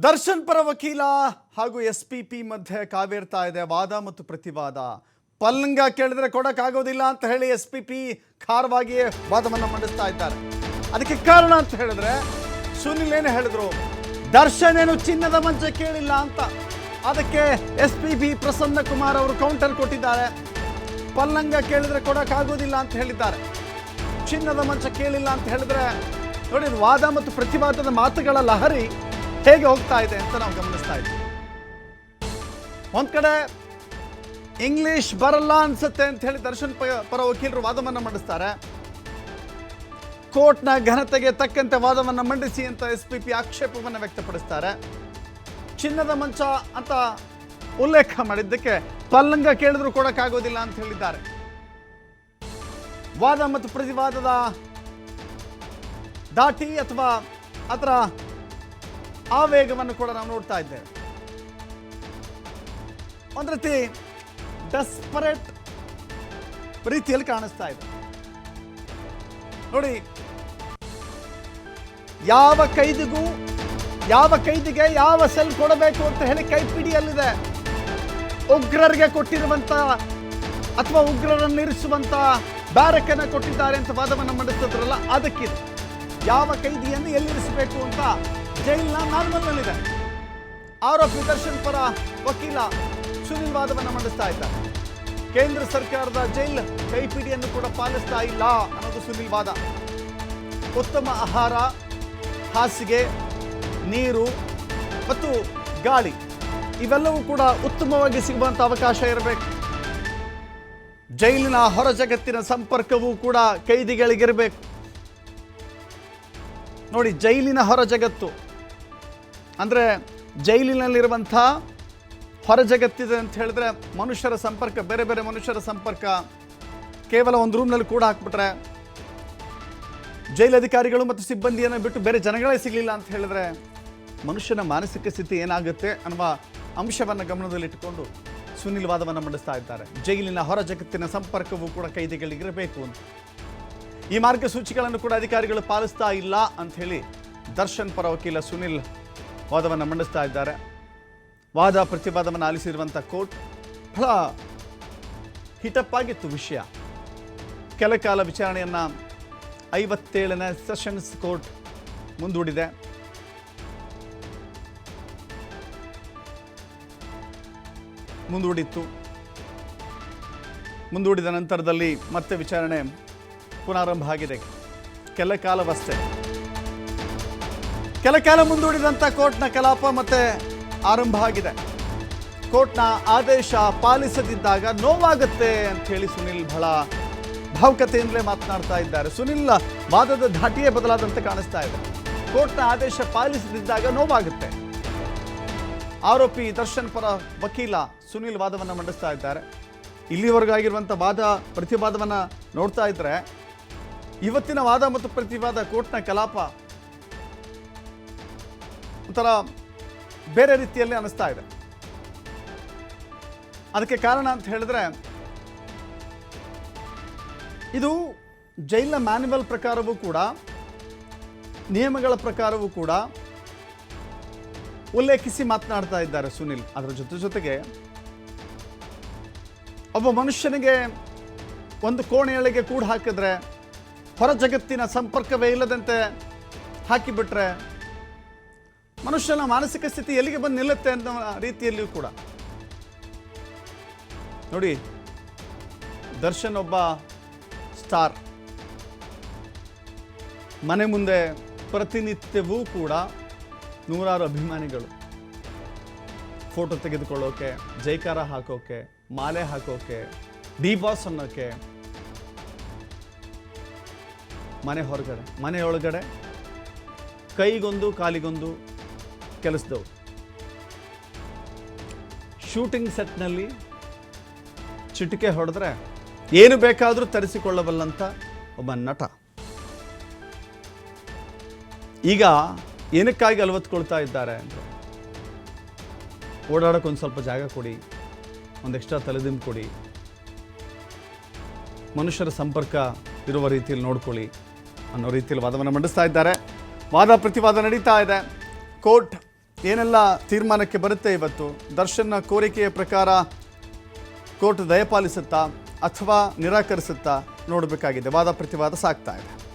ದರ್ಶನ್ ಪರ ವಕೀಲ ಹಾಗೂ ಎಸ್ಪಿಪಿ ಮಧ್ಯೆ ಕಾವೇರ್ತಾ ಇದೆ ವಾದ ಮತ್ತು ಪ್ರತಿವಾದ. ಪಲ್ಲಂಗ ಕೇಳಿದ್ರೆ ಕೊಡಕ್ಕಾಗೋದಿಲ್ಲ ಅಂತ ಹೇಳಿ ಎಸ್ಪಿಪಿ ಖಾರವಾಗಿ ವಾದವನ್ನು ಮಂಡಿಸ್ತಾ ಇದ್ದಾರೆ. ಅದಕ್ಕೆ ಕಾರಣ ಅಂತ ಹೇಳಿದ್ರೆ ಸುನಿಲ್ ಏನು ಹೇಳಿದ್ರು, ದರ್ಶನ್ ಏನು ಚಿನ್ನದ ಮಂಚ ಕೇಳಿಲ್ಲ ಅಂತ. ಅದಕ್ಕೆ ಎಸ್ಪಿಪಿ ಪ್ರಸನ್ನ ಕುಮಾರ್ ಅವರು ಕೌಂಟರ್ ಕೊಟ್ಟಿದ್ದಾರೆ. ಪಲ್ಲಂಗ ಕೇಳಿದ್ರೆ ಕೊಡಕ್ಕಾಗೋದಿಲ್ಲ ಅಂತ ಹೇಳಿದ್ದಾರೆ, ಚಿನ್ನದ ಮಂಚ ಕೇಳಿಲ್ಲ ಅಂತ ಹೇಳಿದ್ರೆ ನೋಡಿ, ವಾದ ಮತ್ತು ಪ್ರತಿವಾದದ ಮಾತುಗಳ ಲಹರಿ ಹೇಗೆ ಹೋಗ್ತಾ ಇದೆ ಅಂತ ನಾವು ಗಮನಿಸ್ತಾ ಇದ್ದೀವಿ. ಒಂದ್ ಕಡೆ ಇಂಗ್ಲಿಷ್ ಬರಲ್ಲ ಅನ್ಸುತ್ತೆ ಅಂತ ಹೇಳಿ ದರ್ಶನ್ ಪರ ವಕೀಲರು ವಾದವನ್ನು ಮಂಡಿಸ್ತಾರೆ. ಕೋರ್ಟ್ನ ಘನತೆಗೆ ತಕ್ಕಂತೆ ವಾದವನ್ನು ಮಂಡಿಸಿ ಅಂತ ಎಸ್ಪಿಪಿ ಆಕ್ಷೇಪವನ್ನು ವ್ಯಕ್ತಪಡಿಸ್ತಾರೆ. ಚಿನ್ನದ ಮಂಚ ಅಂತ ಉಲ್ಲೇಖ ಮಾಡಿದ್ದಕ್ಕೆ ಪಲ್ಲಂಗ ಕೇಳಿದ್ರು ಕೊಡಕ್ಕಾಗೋದಿಲ್ಲ ಅಂತ ಹೇಳಿದ್ದಾರೆ. ವಾದ ಮತ್ತು ಪ್ರತಿವಾದದ ದಾಟಿ ಅಥವಾ ಅದರ ಆವೇಗವನ್ನು ಕೂಡ ನಾವು ನೋಡ್ತಾ ಇದ್ದೇವೆ. ಒಂದು ರೀತಿ ಡೆಸ್ಪರೇಟ್ ರೀತಿಯಲ್ಲಿ ಕಾಣಿಸ್ತಾ ಇದೆ ನೋಡಿ. ಯಾವ ಕೈದಿಗೆ ಯಾವ ಸೆಲ್ ಕೊಡಬೇಕು ಅಂತ ಹೇಳಿ ಕೈಪಿಡಿಯಲ್ಲಿದೆ. ಉಗ್ರರಿಗೆ ಕೊಟ್ಟಿರುವಂತ ಅಥವಾ ಉಗ್ರರನ್ನು ಇರಿಸುವಂತ ಬ್ಯಾರಕ್ ಅನ್ನು ಕೊಟ್ಟಿದ್ದಾರೆ ಅಂತ ವಾದವನ್ನು ಮಂಡಿಸಿದ್ರಲ್ಲ, ಅದಕ್ಕಿದೆ. ಯಾವ ಕೈದಿಯನ್ನು ಎಲ್ಲಿರಿಸಬೇಕು ಅಂತ ಜೈಲಿನ ನಾರ್ಮಲ್ನಲ್ಲಿದೆ. ಆರೋಪಿ ದರ್ಶನ್ ಪರ ವಕೀಲ ಸುನಿಲ್ ವಾದವನ್ನು ಮಂಡಿಸ್ತಾ ಇದ್ದಾರೆ. ಕೇಂದ್ರ ಸರ್ಕಾರದ ಜೈಲ್ ಕೈಪಿಡಿಯನ್ನು ಕೂಡ ಪಾಲಿಸ್ತಾ ಇಲ್ಲ ಅನ್ನೋದು ಸುನಿಲ್ ವಾದ. ಉತ್ತಮ ಆಹಾರ, ಹಾಸಿಗೆ, ನೀರು ಮತ್ತು ಗಾಳಿ ಇವೆಲ್ಲವೂ ಕೂಡ ಉತ್ತಮವಾಗಿ ಸಿಗುವಂತ ಅವಕಾಶ ಇರಬೇಕು. ಜೈಲಿನ ಹೊರ ಜಗತ್ತಿನ ಸಂಪರ್ಕವೂ ಕೂಡ ಕೈದಿಗಳಿಗಿರಬೇಕು ನೋಡಿ. ಜೈಲಿನ ಹೊರ ಜಗತ್ತು ಅಂದರೆ ಜೈಲಿನಲ್ಲಿರುವಂಥ ಹೊರ ಜಗತ್ತಿದೆ ಅಂತ ಹೇಳಿದ್ರೆ ಮನುಷ್ಯರ ಸಂಪರ್ಕ, ಬೇರೆ ಬೇರೆ ಮನುಷ್ಯರ ಸಂಪರ್ಕ. ಕೇವಲ ಒಂದು ರೂಮ್ನಲ್ಲಿ ಕೂಡ ಹಾಕ್ಬಿಟ್ರೆ ಜೈಲು ಅಧಿಕಾರಿಗಳು ಮತ್ತು ಸಿಬ್ಬಂದಿಯನ್ನು ಬಿಟ್ಟು ಬೇರೆ ಜನಗಳೇ ಸಿಗಲಿಲ್ಲ ಅಂತ ಹೇಳಿದ್ರೆ ಮನುಷ್ಯನ ಮಾನಸಿಕ ಸ್ಥಿತಿ ಏನಾಗುತ್ತೆ ಅನ್ನುವ ಅಂಶವನ್ನು ಗಮನದಲ್ಲಿಟ್ಟುಕೊಂಡು ಸುನಿಲ್ ವಾದವನ್ನು ಮಂಡಿಸ್ತಾ ಇದ್ದಾರೆ. ಜೈಲಿನ ಹೊರ ಜಗತ್ತಿನ ಸಂಪರ್ಕವೂ ಕೂಡ ಕೈದಿಗಳಿಗಿರಬೇಕು ಅಂತ. ಈ ಮಾರ್ಗಸೂಚಿಗಳನ್ನು ಕೂಡ ಅಧಿಕಾರಿಗಳು ಪಾಲಿಸ್ತಾ ಇಲ್ಲ ಅಂತ ಹೇಳಿ ದರ್ಶನ್ ಪರ ವಕೀಲ ಸುನಿಲ್ ವಾದವನ್ನು ಮಂಡಿಸ್ತಾ ಇದ್ದಾರೆ. ವಾದ ಪ್ರತಿವಾದವನ್ನು ಆಲಿಸಿರುವಂಥ ಕೋರ್ಟ್ ಬಹಳ ಹಿಟಪ್ಪಾಗಿತ್ತು ವಿಷಯ. ಕೆಲ ಕಾಲ ವಿಚಾರಣೆಯನ್ನು 57ನೇ ಸೆಷನ್ಸ್ ಕೋರ್ಟ್ ಮುಂದೂಡಿದೆ. ಮುಂದೂಡಿದ ನಂತರದಲ್ಲಿ ಮತ್ತೆ ವಿಚಾರಣೆ ಪುನರಾರಂಭ ಆಗಿದೆ. ಕೆಲ ಕಾಲ ಮುಂದೂಡಿದಂಥ ಕೋರ್ಟ್ನ ಕಲಾಪ ಮತ್ತೆ ಆರಂಭ ಆಗಿದೆ. ಕೋರ್ಟ್ನ ಆದೇಶ ಪಾಲಿಸದಿದ್ದಾಗ ನೋವಾಗುತ್ತೆ ಅಂತ ಹೇಳಿ ಸುನಿಲ್ ಬಹಳ ಭಾವುಕತೆಯಿಂದಲೇ ಮಾತನಾಡ್ತಾ ಇದ್ದಾರೆ. ಸುನಿಲ್ ವಾದದ ಧಾಟಿಯೇ ಬದಲಾದಂತೆ ಕಾಣಿಸ್ತಾ ಇದೆ. ಕೋರ್ಟ್ನ ಆದೇಶ ಪಾಲಿಸದಿದ್ದಾಗ ನೋವಾಗುತ್ತೆ. ಆರೋಪಿ ದರ್ಶನ್ ಪರ ವಕೀಲ ಸುನಿಲ್ ವಾದವನ್ನು ಮಂಡಿಸ್ತಾ ಇದ್ದಾರೆ. ಇಲ್ಲಿವರೆಗೂ ಆಗಿರುವಂಥ ವಾದ ಪ್ರತಿವಾದವನ್ನು ನೋಡ್ತಾ ಇದ್ರೆ ಇವತ್ತಿನ ವಾದ ಮತ್ತು ಪ್ರತಿವಾದ ಕೋರ್ಟ್ನ ಕಲಾಪ ಒಂಥರ ಬೇರೆ ರೀತಿಯಲ್ಲಿ ಅನಿಸ್ತಾ ಇದೆ. ಅದಕ್ಕೆ ಕಾರಣ ಅಂತ ಹೇಳಿದ್ರೆ ಇದು ಜೈಲಿನ ಮ್ಯಾನ್ಯುವಲ್ ಪ್ರಕಾರವೂ ಕೂಡ, ನಿಯಮಗಳ ಪ್ರಕಾರವೂ ಕೂಡ ಉಲ್ಲೇಖಿಸಿ ಮಾತನಾಡ್ತಾ ಇದ್ದಾರೆ ಸುನಿಲ್. ಅದರ ಜೊತೆಗೆ ಒಬ್ಬ ಮನುಷ್ಯನಿಗೆ ಒಂದು ಕೋಣೆಯೊಳಗೆ ಕೂಡ ಹಾಕಿದ್ರೆ ಹೊರ ಜಗತ್ತಿನ ಸಂಪರ್ಕವೇ ಇಲ್ಲದಂತೆ ಹಾಕಿಬಿಟ್ರೆ ಮನುಷ್ಯನ ಮಾನಸಿಕ ಸ್ಥಿತಿ ಎಲ್ಲಿಗೆ ಬಂದು ನಿಲ್ಲುತ್ತೆ ಅನ್ನೋ ರೀತಿಯಲ್ಲಿಯೂ ಕೂಡ ನೋಡಿ. ದರ್ಶನ್ ಒಬ್ಬ ಸ್ಟಾರ್. ಮನೆ ಮುಂದೆ ಪ್ರತಿನಿತ್ಯವೂ ಕೂಡ ನೂರಾರು ಅಭಿಮಾನಿಗಳು ಫೋಟೋ ತೆಗೆದುಕೊಳ್ಳೋಕೆ, ಜೈಕಾರ ಹಾಕೋಕೆ, ಮಾಲೆ ಹಾಕೋಕೆ, ಡಿ ಬಾಸ್ ಅನ್ನೋಕೆ. ಮನೆಯೊಳಗಡೆ ಕೈಗೊಂದು ಕಾಲಿಗೊಂದು ಕೆಲಸದವರು. ಶೂಟಿಂಗ್ ಸೆಟ್ನಲ್ಲಿ ಚಿಟಿಕೆ ಹೊಡೆದ್ರೆ ಏನು ಬೇಕಾದರೂ ತರಿಸಿಕೊಳ್ಳಬಲ್ಲಂಥ ಒಬ್ಬ ನಟ. ಈಗ ಏನಕ್ಕಾಗಿ ಅಲವತ್ಕೊಳ್ತಾ ಇದ್ದಾರೆ ಅಂದರೆ, ಓಡಾಡೋಕೆ ಒಂದು ಸ್ವಲ್ಪ ಜಾಗ ಕೊಡಿ, ಒಂದು ಎಕ್ಸ್ಟ್ರಾ ತಲೆದಿಂಬು ಕೊಡಿ, ಮನುಷ್ಯರ ಸಂಪರ್ಕ ಇರುವ ರೀತಿಯಲ್ಲಿ ನೋಡ್ಕೊಳ್ಳಿ ಅನ್ನೋ ರೀತಿಯಲ್ಲಿ ವಾದವನ್ನು ಮಂಡಿಸ್ತಾ ಇದ್ದಾರೆ. ವಾದ ಪ್ರತಿವಾದ ನಡೀತಾ ಇದೆ. ಕೋರ್ಟ್ ಏನೆಲ್ಲ ತೀರ್ಮಾನಕ್ಕೆ ಬರುತ್ತೆ ಇವತ್ತು? ದರ್ಶನ್ನ ಕೋರಿಕೆಯ ಪ್ರಕಾರ ಕೋರ್ಟ್ ದಯಪಾಲಿಸುತ್ತಾ ಅಥವಾ ನಿರಾಕರಿಸುತ್ತಾ ನೋಡಬೇಕಾಗಿದೆ. ವಾದ ಪ್ರತಿವಾದ ಸಾಗ್ತಾ ಇದೆ.